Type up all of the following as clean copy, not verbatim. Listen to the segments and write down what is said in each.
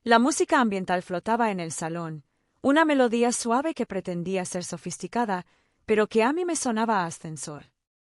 La música ambiental flotaba en el salón, una melodía suave que pretendía ser sofisticada, pero que a mí me sonaba a ascensor.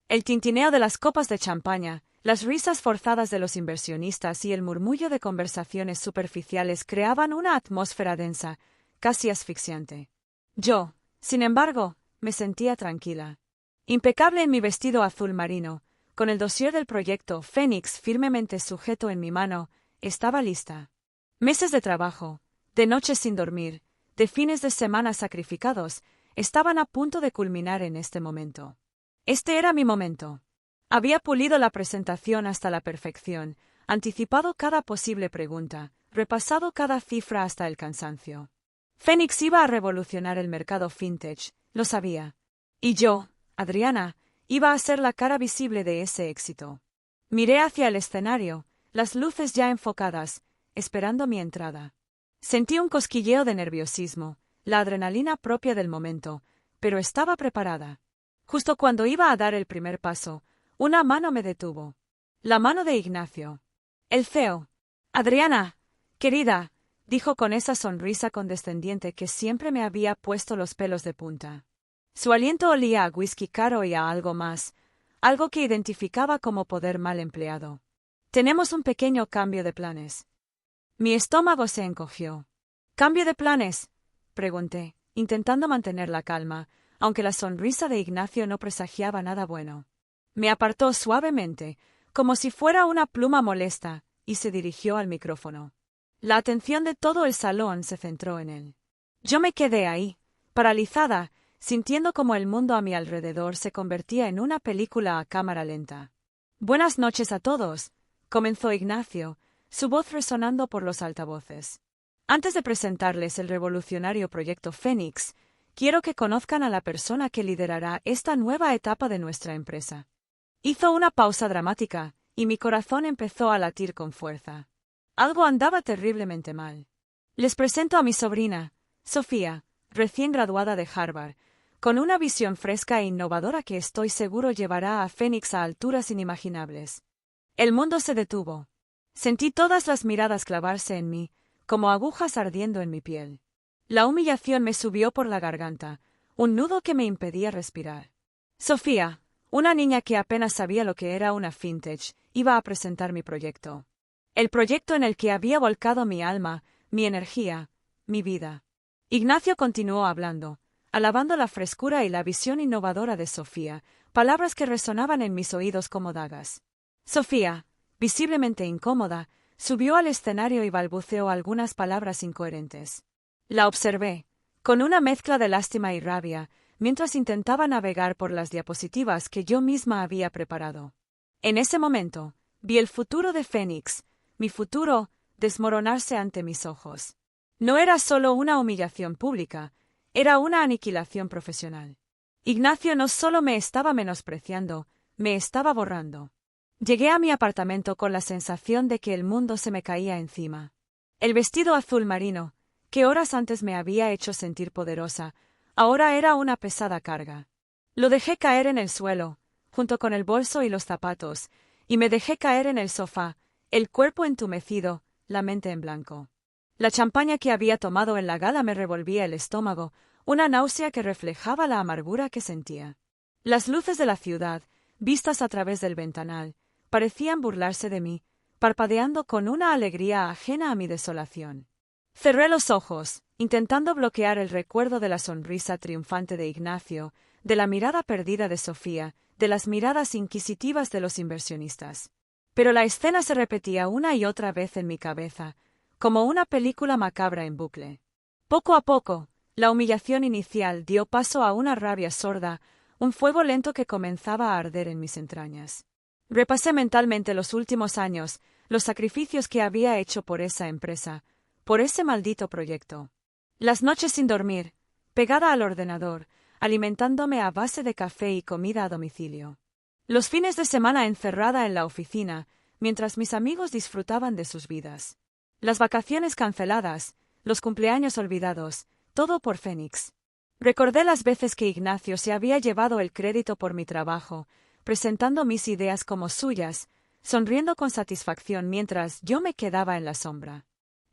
El tintineo de las copas de champaña, las risas forzadas de los inversionistas y el murmullo de conversaciones superficiales creaban una atmósfera densa, casi asfixiante. Yo, sin embargo, me sentía tranquila. Impecable en mi vestido azul marino, con el dossier del proyecto Fénix firmemente sujeto en mi mano, estaba lista. Meses de trabajo, de noches sin dormir, de fines de semana sacrificados, estaban a punto de culminar en este momento. Este era mi momento. Había pulido la presentación hasta la perfección, anticipado cada posible pregunta, repasado cada cifra hasta el cansancio. Fénix iba a revolucionar el mercado fintech, lo sabía. Y yo, Adriana, iba a ser la cara visible de ese éxito. Miré hacia el escenario, las luces ya enfocadas, esperando mi entrada. Sentí un cosquilleo de nerviosismo, la adrenalina propia del momento, pero estaba preparada. Justo cuando iba a dar el primer paso, una mano me detuvo. La mano de Ignacio. El CEO. Adriana, querida, dijo con esa sonrisa condescendiente que siempre me había puesto los pelos de punta. Su aliento olía a whisky caro y a algo más, algo que identificaba como poder mal empleado. Tenemos un pequeño cambio de planes. Mi estómago se encogió. ¿Cambio de planes?, pregunté, intentando mantener la calma, aunque la sonrisa de Ignacio no presagiaba nada bueno. Me apartó suavemente, como si fuera una pluma molesta, y se dirigió al micrófono. La atención de todo el salón se centró en él. Yo me quedé ahí, paralizada, sintiendo como el mundo a mi alrededor se convertía en una película a cámara lenta. Buenas noches a todos, comenzó Ignacio, su voz resonando por los altavoces. Antes de presentarles el revolucionario proyecto Fénix, quiero que conozcan a la persona que liderará esta nueva etapa de nuestra empresa. Hizo una pausa dramática, y mi corazón empezó a latir con fuerza. Algo andaba terriblemente mal. Les presento a mi sobrina, Sofía, recién graduada de Harvard, con una visión fresca e innovadora que estoy seguro llevará a Fénix a alturas inimaginables. El mundo se detuvo. Sentí todas las miradas clavarse en mí, como agujas ardiendo en mi piel. La humillación me subió por la garganta, un nudo que me impedía respirar. Sofía, una niña que apenas sabía lo que era una fintech, iba a presentar mi proyecto. El proyecto en el que había volcado mi alma, mi energía, mi vida. Ignacio continuó hablando, alabando la frescura y la visión innovadora de Sofía, palabras que resonaban en mis oídos como dagas. Sofía, visiblemente incómoda, subió al escenario y balbuceó algunas palabras incoherentes. La observé, con una mezcla de lástima y rabia, mientras intentaba navegar por las diapositivas que yo misma había preparado. En ese momento, vi el futuro de Fénix, mi futuro, desmoronarse ante mis ojos. No era solo una humillación pública, era una aniquilación profesional. Ignacio no solo me estaba menospreciando, me estaba borrando. Llegué a mi apartamento con la sensación de que el mundo se me caía encima. El vestido azul marino, que horas antes me había hecho sentir poderosa, ahora era una pesada carga. Lo dejé caer en el suelo, junto con el bolso y los zapatos, y me dejé caer en el sofá, el cuerpo entumecido, la mente en blanco. La champaña que había tomado en la gala me revolvía el estómago, una náusea que reflejaba la amargura que sentía. Las luces de la ciudad, vistas a través del ventanal, parecían burlarse de mí, parpadeando con una alegría ajena a mi desolación. Cerré los ojos, intentando bloquear el recuerdo de la sonrisa triunfante de Ignacio, de la mirada perdida de Sofía, de las miradas inquisitivas de los inversionistas. Pero la escena se repetía una y otra vez en mi cabeza, como una película macabra en bucle. Poco a poco, la humillación inicial dio paso a una rabia sorda, un fuego lento que comenzaba a arder en mis entrañas. Repasé mentalmente los últimos años, los sacrificios que había hecho por esa empresa, por ese maldito proyecto. Las noches sin dormir, pegada al ordenador, alimentándome a base de café y comida a domicilio. Los fines de semana encerrada en la oficina, mientras mis amigos disfrutaban de sus vidas. Las vacaciones canceladas, los cumpleaños olvidados, todo por Fénix. Recordé las veces que Ignacio se había llevado el crédito por mi trabajo, presentando mis ideas como suyas, sonriendo con satisfacción mientras yo me quedaba en la sombra.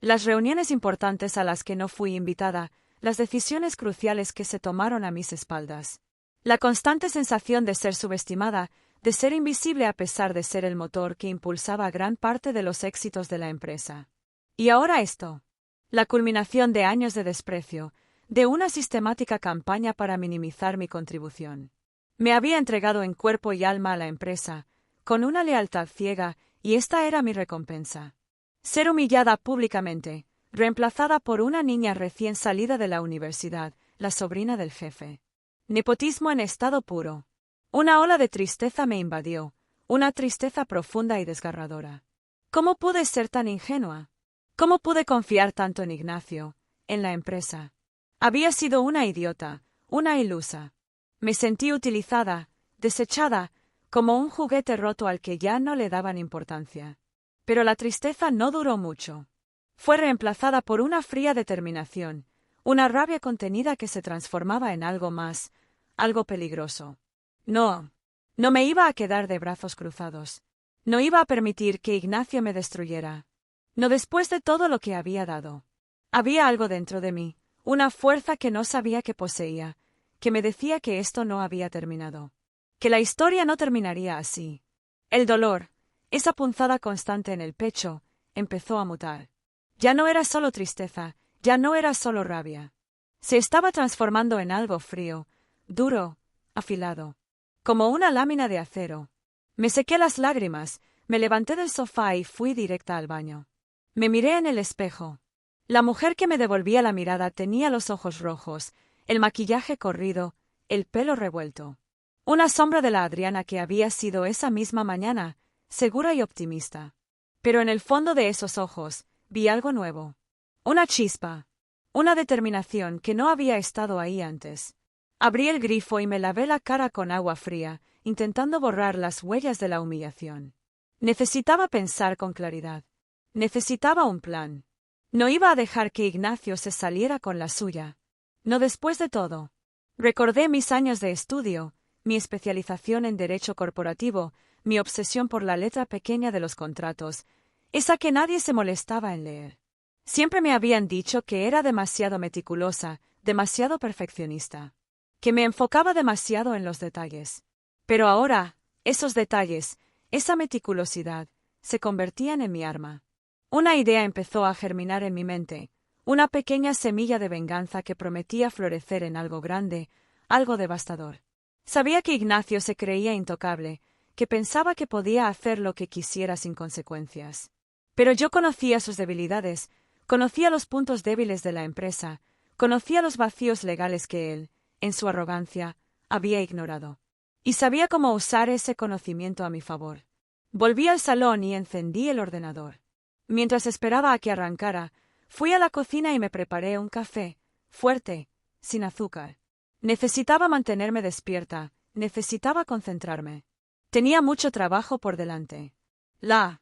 Las reuniones importantes a las que no fui invitada, las decisiones cruciales que se tomaron a mis espaldas. La constante sensación de ser subestimada, de ser invisible a pesar de ser el motor que impulsaba gran parte de los éxitos de la empresa. Y ahora esto. La culminación de años de desprecio, de una sistemática campaña para minimizar mi contribución. Me había entregado en cuerpo y alma a la empresa, con una lealtad ciega, y esta era mi recompensa. Ser humillada públicamente, reemplazada por una niña recién salida de la universidad, la sobrina del jefe. Nepotismo en estado puro. Una ola de tristeza me invadió, una tristeza profunda y desgarradora. ¿Cómo pude ser tan ingenua? ¿Cómo pude confiar tanto en Ignacio, en la empresa? Había sido una idiota, una ilusa. Me sentí utilizada, desechada, como un juguete roto al que ya no le daban importancia. Pero la tristeza no duró mucho. Fue reemplazada por una fría determinación, una rabia contenida que se transformaba en algo más, algo peligroso. No me iba a quedar de brazos cruzados. No iba a permitir que Ignacio me destruyera. No después de todo lo que había dado. Había algo dentro de mí, una fuerza que no sabía que poseía, que me decía que esto no había terminado. Que la historia no terminaría así. El dolor, esa punzada constante en el pecho, empezó a mutar. Ya no era solo tristeza, ya no era solo rabia. Se estaba transformando en algo frío, duro, afilado. Como una lámina de acero. Me sequé las lágrimas, me levanté del sofá y fui directa al baño. Me miré en el espejo. La mujer que me devolvía la mirada tenía los ojos rojos, el maquillaje corrido, el pelo revuelto. Una sombra de la Adriana que había sido esa misma mañana, segura y optimista. Pero en el fondo de esos ojos, vi algo nuevo. Una chispa. Una determinación que no había estado ahí antes. Abrí el grifo y me lavé la cara con agua fría, intentando borrar las huellas de la humillación. Necesitaba pensar con claridad. Necesitaba un plan. No iba a dejar que Ignacio se saliera con la suya. No después de todo. Recordé mis años de estudio, mi especialización en derecho corporativo, mi obsesión por la letra pequeña de los contratos, esa que nadie se molestaba en leer. Siempre me habían dicho que era demasiado meticulosa, demasiado perfeccionista. Que me enfocaba demasiado en los detalles. Pero ahora, esos detalles, esa meticulosidad, se convertían en mi arma. Una idea empezó a germinar en mi mente, una pequeña semilla de venganza que prometía florecer en algo grande, algo devastador. Sabía que Ignacio se creía intocable, que pensaba que podía hacer lo que quisiera sin consecuencias. Pero yo conocía sus debilidades, conocía los puntos débiles de la empresa, conocía los vacíos legales que él, en su arrogancia, había ignorado. Y sabía cómo usar ese conocimiento a mi favor. Volví al salón y encendí el ordenador. Mientras esperaba a que arrancara, fui a la cocina y me preparé un café, fuerte, sin azúcar. Necesitaba mantenerme despierta, necesitaba concentrarme. Tenía mucho trabajo por delante. La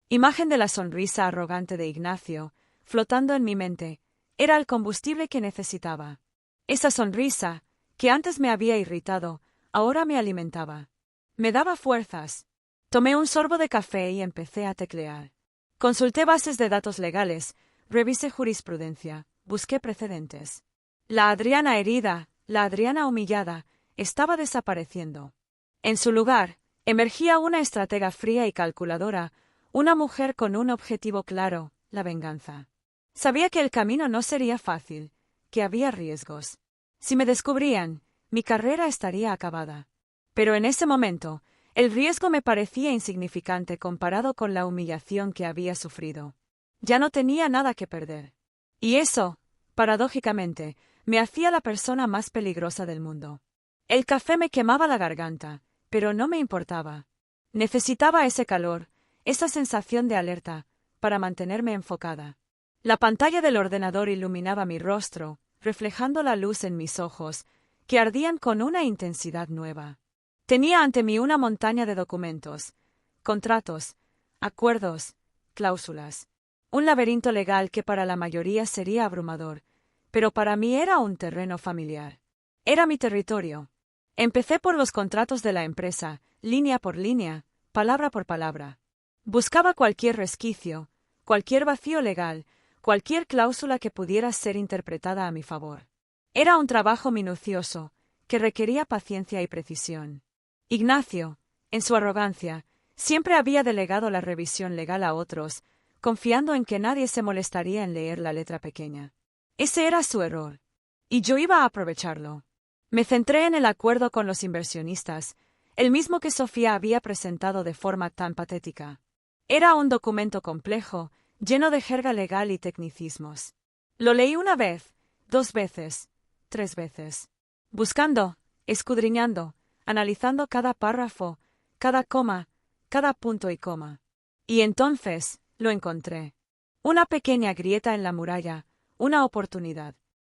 imagen de la sonrisa arrogante de Ignacio, flotando en mi mente, era el combustible que necesitaba. Esa sonrisa, que antes me había irritado, ahora me alimentaba. Me daba fuerzas. Tomé un sorbo de café y empecé a teclear. Consulté bases de datos legales, revisé jurisprudencia, busqué precedentes. La Adriana herida, la Adriana humillada, estaba desapareciendo. En su lugar, emergía una estratega fría y calculadora, una mujer con un objetivo claro, la venganza. Sabía que el camino no sería fácil, que había riesgos. Si me descubrían, mi carrera estaría acabada. Pero en ese momento, el riesgo me parecía insignificante comparado con la humillación que había sufrido. Ya no tenía nada que perder. Y eso, paradójicamente, me hacía la persona más peligrosa del mundo. El café me quemaba la garganta, pero no me importaba. Necesitaba ese calor, esa sensación de alerta, para mantenerme enfocada. La pantalla del ordenador iluminaba mi rostro, reflejando la luz en mis ojos, que ardían con una intensidad nueva. Tenía ante mí una montaña de documentos, contratos, acuerdos, cláusulas. Un laberinto legal que para la mayoría sería abrumador, pero para mí era un terreno familiar. Era mi territorio. Empecé por los contratos de la empresa, línea por línea, palabra por palabra. Buscaba cualquier resquicio, cualquier vacío legal, cualquier cláusula que pudiera ser interpretada a mi favor. Era un trabajo minucioso, que requería paciencia y precisión. Ignacio, en su arrogancia, siempre había delegado la revisión legal a otros, confiando en que nadie se molestaría en leer la letra pequeña. Ese era su error. Y yo iba a aprovecharlo. Me centré en el acuerdo con los inversionistas, el mismo que Sofía había presentado de forma tan patética. Era un documento complejo, lleno de jerga legal y tecnicismos. Lo leí una vez, 2 veces, 3 veces. Buscando, escudriñando, analizando cada párrafo, cada coma, cada punto y coma. Y entonces, lo encontré. Una pequeña grieta en la muralla, una oportunidad.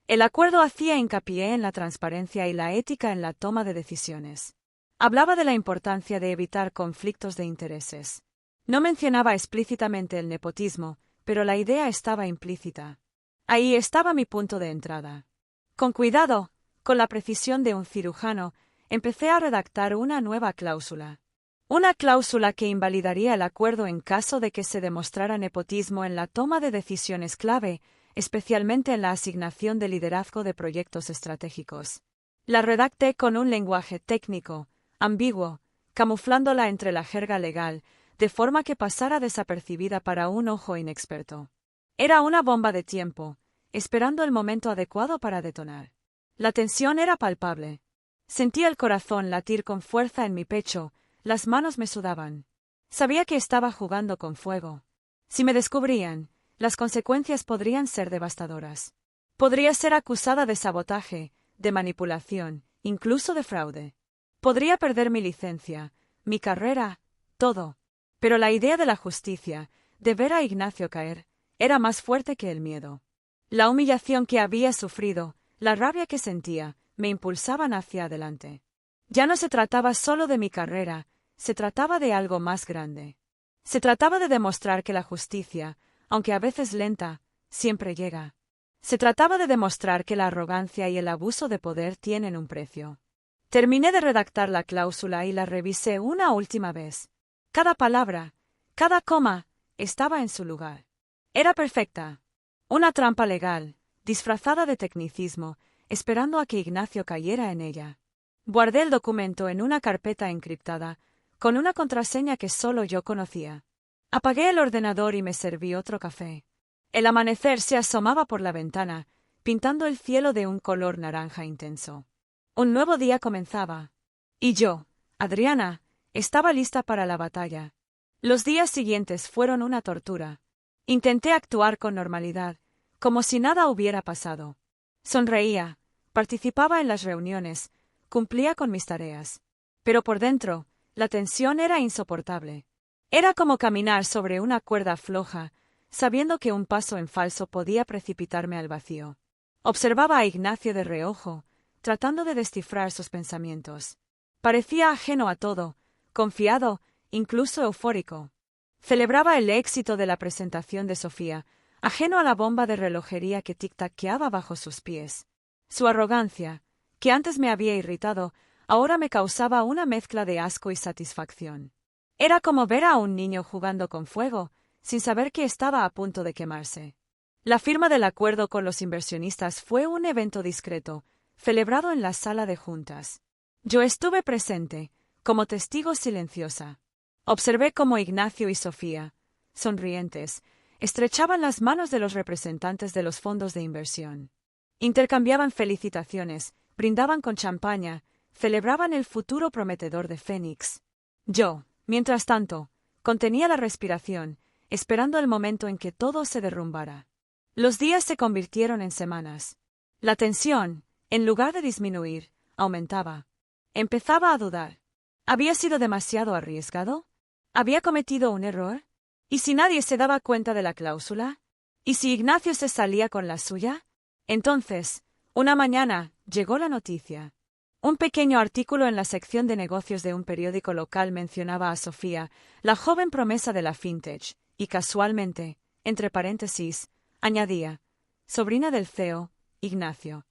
El acuerdo hacía hincapié en la transparencia y la ética en la toma de decisiones. Hablaba de la importancia de evitar conflictos de intereses. No mencionaba explícitamente el nepotismo, pero la idea estaba implícita. Ahí estaba mi punto de entrada. Con cuidado, con la precisión de un cirujano, empecé a redactar una nueva cláusula. Una cláusula que invalidaría el acuerdo en caso de que se demostrara nepotismo en la toma de decisiones clave, especialmente en la asignación de liderazgo de proyectos estratégicos. La redacté con un lenguaje técnico, ambiguo, camuflándola entre la jerga legal, de forma que pasara desapercibida para un ojo inexperto. Era una bomba de tiempo, esperando el momento adecuado para detonar. La tensión era palpable. Sentía el corazón latir con fuerza en mi pecho, las manos me sudaban. Sabía que estaba jugando con fuego. Si me descubrían, las consecuencias podrían ser devastadoras. Podría ser acusada de sabotaje, de manipulación, incluso de fraude. Podría perder mi licencia, mi carrera, todo. Pero la idea de la justicia, de ver a Ignacio caer, era más fuerte que el miedo. La humillación que había sufrido, la rabia que sentía, me impulsaban hacia adelante. Ya no se trataba solo de mi carrera, se trataba de algo más grande. Se trataba de demostrar que la justicia, aunque a veces lenta, siempre llega. Se trataba de demostrar que la arrogancia y el abuso de poder tienen un precio. Terminé de redactar la cláusula y la revisé una última vez. Cada palabra, cada coma, estaba en su lugar. Era perfecta. Una trampa legal, disfrazada de tecnicismo, esperando a que Ignacio cayera en ella. Guardé el documento en una carpeta encriptada, con una contraseña que solo yo conocía. Apagué el ordenador y me serví otro café. El amanecer se asomaba por la ventana, pintando el cielo de un color naranja intenso. Un nuevo día comenzaba. Y yo, Adriana, estaba lista para la batalla. Los días siguientes fueron una tortura. Intenté actuar con normalidad, como si nada hubiera pasado. Sonreía, participaba en las reuniones, cumplía con mis tareas. Pero por dentro, la tensión era insoportable. Era como caminar sobre una cuerda floja, sabiendo que un paso en falso podía precipitarme al vacío. Observaba a Ignacio de reojo, tratando de descifrar sus pensamientos. Parecía ajeno a todo, confiado, incluso eufórico. Celebraba el éxito de la presentación de Sofía, ajeno a la bomba de relojería que tic-taqueaba bajo sus pies. Su arrogancia, que antes me había irritado, ahora me causaba una mezcla de asco y satisfacción. Era como ver a un niño jugando con fuego, sin saber que estaba a punto de quemarse. La firma del acuerdo con los inversionistas fue un evento discreto, celebrado en la sala de juntas. Yo estuve presente, como testigo silenciosa. Observé cómo Ignacio y Sofía, sonrientes, estrechaban las manos de los representantes de los fondos de inversión. Intercambiaban felicitaciones, brindaban con champaña, celebraban el futuro prometedor de Fénix. Yo, mientras tanto, contenía la respiración, esperando el momento en que todo se derrumbara. Los días se convirtieron en semanas. La tensión, en lugar de disminuir, aumentaba. Empezaba a dudar. ¿Había sido demasiado arriesgado? ¿Había cometido un error? ¿Y si nadie se daba cuenta de la cláusula? ¿Y si Ignacio se salía con la suya? Entonces, una mañana, llegó la noticia. Un pequeño artículo en la sección de negocios de un periódico local mencionaba a Sofía, la joven promesa de la fintech, y casualmente, entre paréntesis, añadía, sobrina del CEO, Ignacio.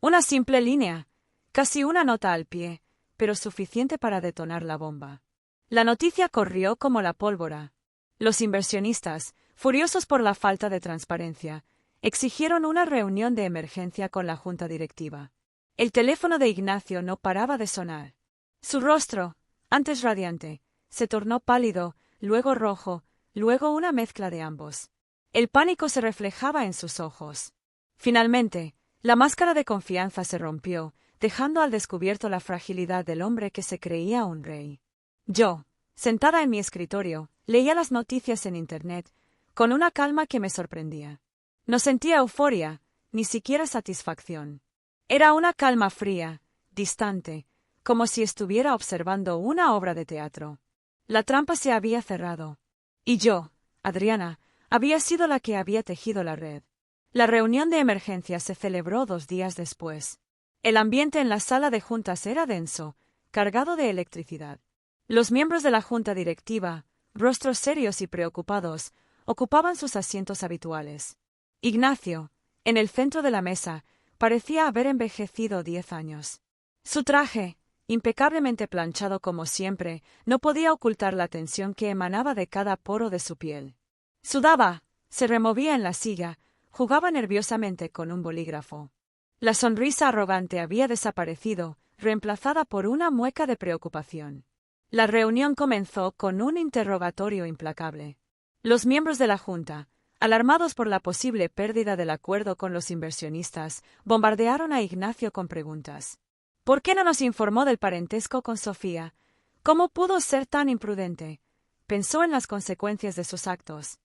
Una simple línea, casi una nota al pie, pero suficiente para detonar la bomba. La noticia corrió como la pólvora. Los inversionistas, furiosos por la falta de transparencia, exigieron una reunión de emergencia con la junta directiva. El teléfono de Ignacio no paraba de sonar. Su rostro, antes radiante, se tornó pálido, luego rojo, luego una mezcla de ambos. El pánico se reflejaba en sus ojos. Finalmente, la máscara de confianza se rompió, dejando al descubierto la fragilidad del hombre que se creía un rey. Yo, sentada en mi escritorio, leía las noticias en Internet, con una calma que me sorprendía. No sentía euforia, ni siquiera satisfacción. Era una calma fría, distante, como si estuviera observando una obra de teatro. La trampa se había cerrado. Y yo, Adriana, había sido la que había tejido la red. La reunión de emergencia se celebró 2 días después. El ambiente en la sala de juntas era denso, cargado de electricidad. Los miembros de la junta directiva, rostros serios y preocupados, ocupaban sus asientos habituales. Ignacio, en el centro de la mesa, parecía haber envejecido 10 años. Su traje, impecablemente planchado como siempre, no podía ocultar la tensión que emanaba de cada poro de su piel. Sudaba, se removía en la silla, jugaba nerviosamente con un bolígrafo. La sonrisa arrogante había desaparecido, reemplazada por una mueca de preocupación. La reunión comenzó con un interrogatorio implacable. Los miembros de la junta, alarmados por la posible pérdida del acuerdo con los inversionistas, bombardearon a Ignacio con preguntas. ¿Por qué no nos informó del parentesco con Sofía? ¿Cómo pudo ser tan imprudente? Pensó en las consecuencias de sus actos.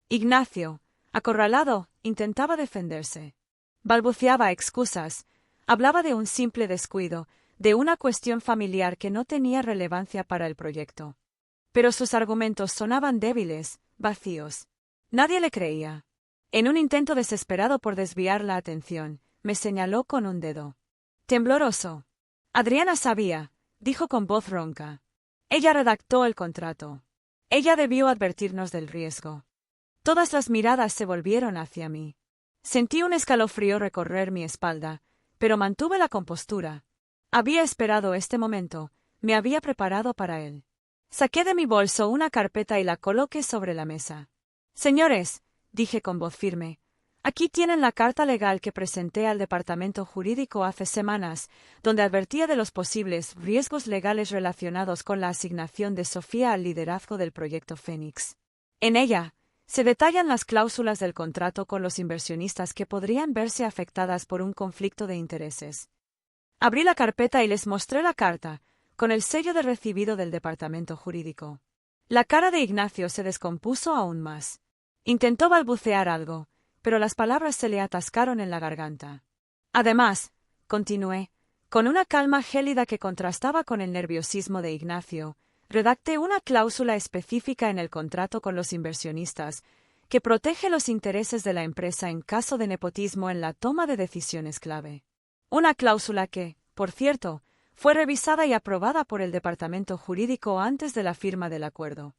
Ignacio, acorralado, intentaba defenderse. Balbuceaba excusas, hablaba de un simple descuido, de una cuestión familiar que no tenía relevancia para el proyecto. Pero sus argumentos sonaban débiles, vacíos. Nadie le creía. En un intento desesperado por desviar la atención, me señaló con un dedo. Tembloroso. Adriana sabía, dijo con voz ronca. Ella redactó el contrato. Ella debió advertirnos del riesgo. Todas las miradas se volvieron hacia mí. Sentí un escalofrío recorrer mi espalda, pero mantuve la compostura. Había esperado este momento, me había preparado para él. Saqué de mi bolso una carpeta y la coloqué sobre la mesa. Señores, dije con voz firme, aquí tienen la carta legal que presenté al departamento jurídico hace semanas, donde advertía de los posibles riesgos legales relacionados con la asignación de Sofía al liderazgo del proyecto Fénix. En ella, se detallan las cláusulas del contrato con los inversionistas que podrían verse afectadas por un conflicto de intereses. Abrí la carpeta y les mostré la carta, con el sello de recibido del departamento jurídico. La cara de Ignacio se descompuso aún más. Intentó balbucear algo, pero las palabras se le atascaron en la garganta. Además, continué, con una calma gélida que contrastaba con el nerviosismo de Ignacio, redacté una cláusula específica en el contrato con los inversionistas que protege los intereses de la empresa en caso de nepotismo en la toma de decisiones clave. Una cláusula que, por cierto, fue revisada y aprobada por el departamento jurídico antes de la firma del acuerdo.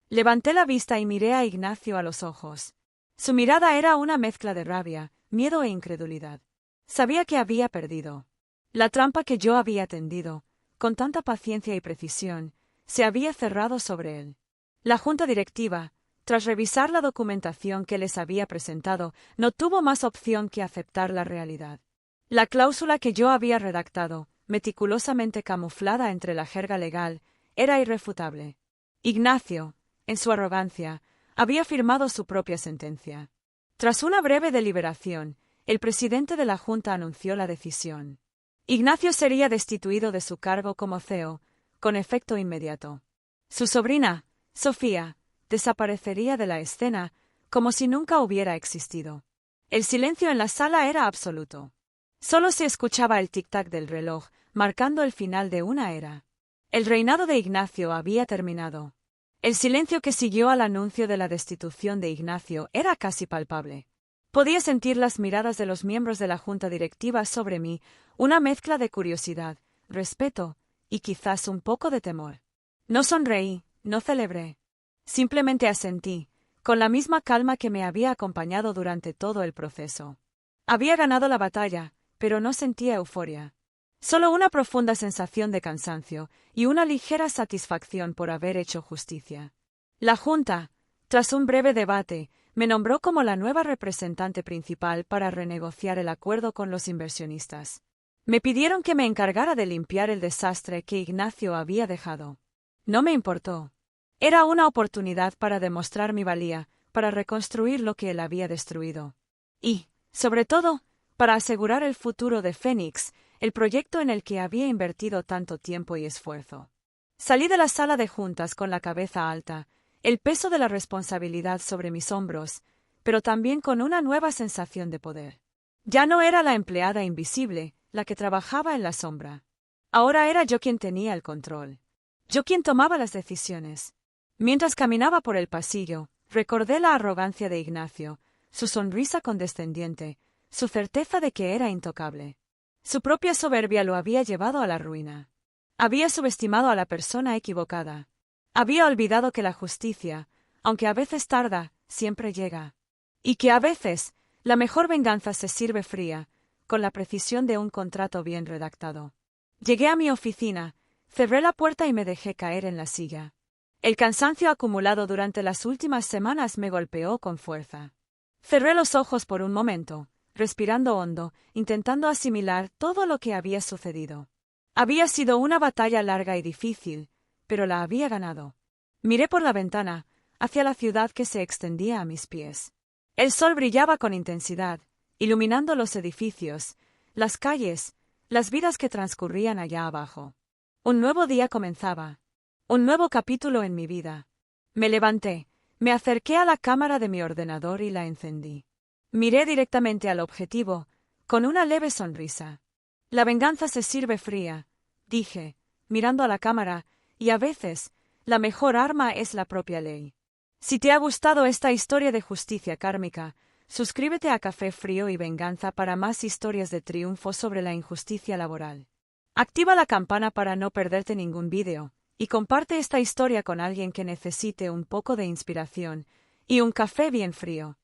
Levanté la vista y miré a Ignacio a los ojos. Su mirada era una mezcla de rabia, miedo e incredulidad. Sabía que había perdido. La trampa que yo había tendido, con tanta paciencia y precisión, se había cerrado sobre él. La junta directiva, tras revisar la documentación que les había presentado, no tuvo más opción que aceptar la realidad. La cláusula que yo había redactado, meticulosamente camuflada entre la jerga legal, era irrefutable. Ignacio, en su arrogancia, había firmado su propia sentencia. Tras una breve deliberación, el presidente de la junta anunció la decisión. Ignacio sería destituido de su cargo como CEO, con efecto inmediato. Su sobrina, Sofía, desaparecería de la escena como si nunca hubiera existido. El silencio en la sala era absoluto. Solo se escuchaba el tic-tac del reloj, marcando el final de una era. El reinado de Ignacio había terminado. El silencio que siguió al anuncio de la destitución de Ignacio era casi palpable. Podía sentir las miradas de los miembros de la junta directiva sobre mí, una mezcla de curiosidad, respeto y quizás un poco de temor. No sonreí, no celebré. Simplemente asentí, con la misma calma que me había acompañado durante todo el proceso. Había ganado la batalla, pero no sentía euforia. Solo una profunda sensación de cansancio y una ligera satisfacción por haber hecho justicia. La junta, Tras un breve debate, me nombró como la nueva representante principal para renegociar el acuerdo con los inversionistas. Me pidieron que me encargara de limpiar el desastre que Ignacio había dejado. No me importó. Era una oportunidad para demostrar mi valía, para reconstruir lo que él había destruido. Y, sobre todo, para asegurar el futuro de Fénix, el proyecto en el que había invertido tanto tiempo y esfuerzo. Salí de la sala de juntas con la cabeza alta, el peso de la responsabilidad sobre mis hombros, pero también con una nueva sensación de poder. Ya no era la empleada invisible, la que trabajaba en la sombra. Ahora era yo quien tenía el control. Yo quien tomaba las decisiones. Mientras caminaba por el pasillo, recordé la arrogancia de Ignacio, su sonrisa condescendiente, su certeza de que era intocable. Su propia soberbia lo había llevado a la ruina. Había subestimado a la persona equivocada. Había olvidado que la justicia, aunque a veces tarda, siempre llega. Y que a veces, la mejor venganza se sirve fría, con la precisión de un contrato bien redactado. Llegué a mi oficina, cerré la puerta y me dejé caer en la silla. El cansancio acumulado durante las últimas semanas me golpeó con fuerza. Cerré los ojos por un momento, respirando hondo, intentando asimilar todo lo que había sucedido. Había sido una batalla larga y difícil, pero la había ganado. Miré por la ventana, hacia la ciudad que se extendía a mis pies. El sol brillaba con intensidad, iluminando los edificios, las calles, las vidas que transcurrían allá abajo. Un nuevo día comenzaba. Un nuevo capítulo en mi vida. Me levanté, me acerqué a la cámara de mi ordenador y la encendí. Miré directamente al objetivo, con una leve sonrisa. La venganza se sirve fría, dije, mirando a la cámara, y a veces, la mejor arma es la propia ley. Si te ha gustado esta historia de justicia kármica, suscríbete a Café Frío y Venganza para más historias de triunfo sobre la injusticia laboral. Activa la campana para no perderte ningún vídeo, y comparte esta historia con alguien que necesite un poco de inspiración y un café bien frío.